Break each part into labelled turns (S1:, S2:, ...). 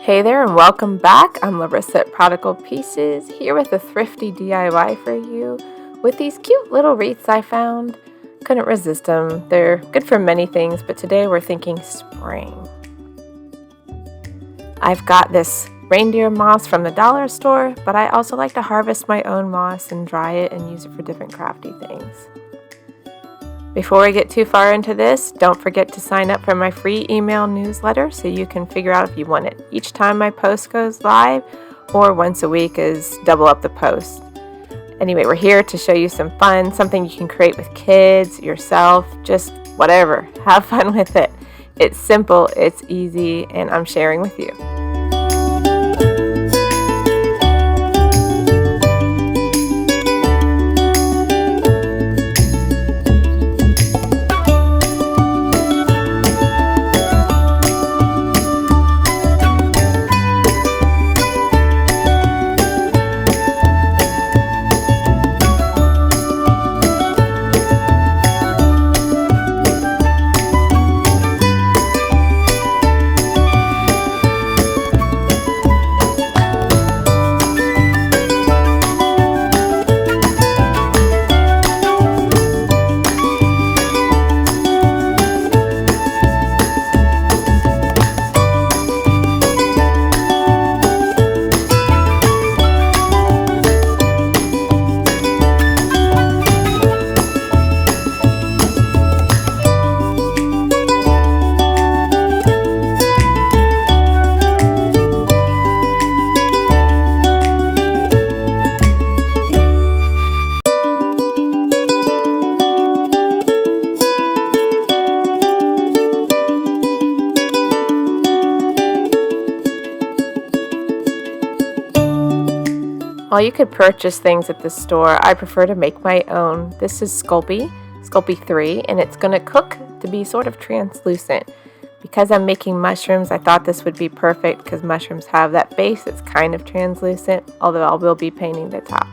S1: Hey there and welcome back. I'm Larissa at Prodigal Pieces, here with a thrifty DIY for you with these cute little wreaths I found. Couldn't resist them. They're good for many things, but today we're thinking spring. I've got this reindeer moss from the dollar store, but I also like to harvest my own moss and dry it and use it for different crafty things. Before we get too far into this, don't forget to sign up for my free email newsletter so you can figure out if you want it each time my post goes live, or once a week is double up the post. Anyway, we're here to show you some fun, something you can create with kids, yourself, just whatever. Have fun with it. It's simple, it's easy, and I'm sharing with you. While you could purchase things at the store, I prefer to make my own. This is Sculpey 3, and it's going to cook to be sort of translucent. Because I'm making mushrooms, I thought this would be perfect because mushrooms have that base that's kind of translucent, although I will be painting the top.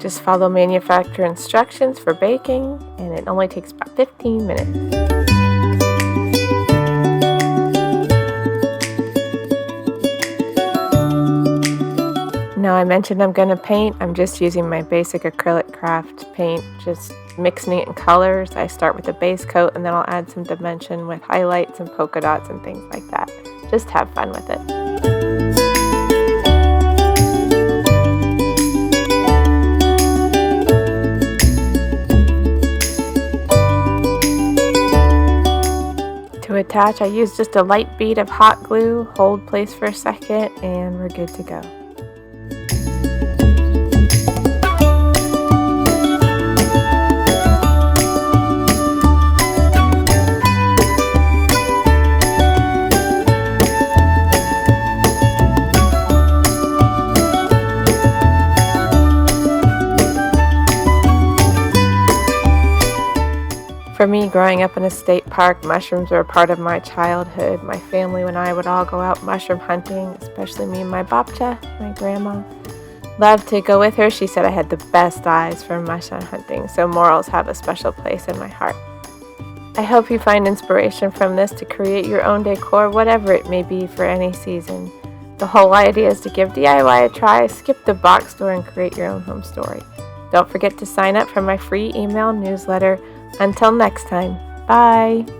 S1: Just follow manufacturer instructions for baking, and it only takes about 15 minutes. Now I mentioned I'm going to paint. I'm just using my basic acrylic craft paint, just mixing it in colors. I start with a base coat and then I'll add some dimension with highlights and polka dots and things like that. Just have fun with it. To attach, I use just a light bead of hot glue, hold place for a second, and we're good to go. For me, growing up in a state park, mushrooms were a part of my childhood. My family and I would all go out mushroom hunting, especially me and my babcha, my grandma. Loved to go with her. She said I had the best eyes for mushroom hunting, so morels have a special place in my heart. I hope you find inspiration from this to create your own decor, whatever it may be for any season. The whole idea is to give DIY a try, skip the box store, and create your own home story. Don't forget to sign up for my free email newsletter. Until next time, bye!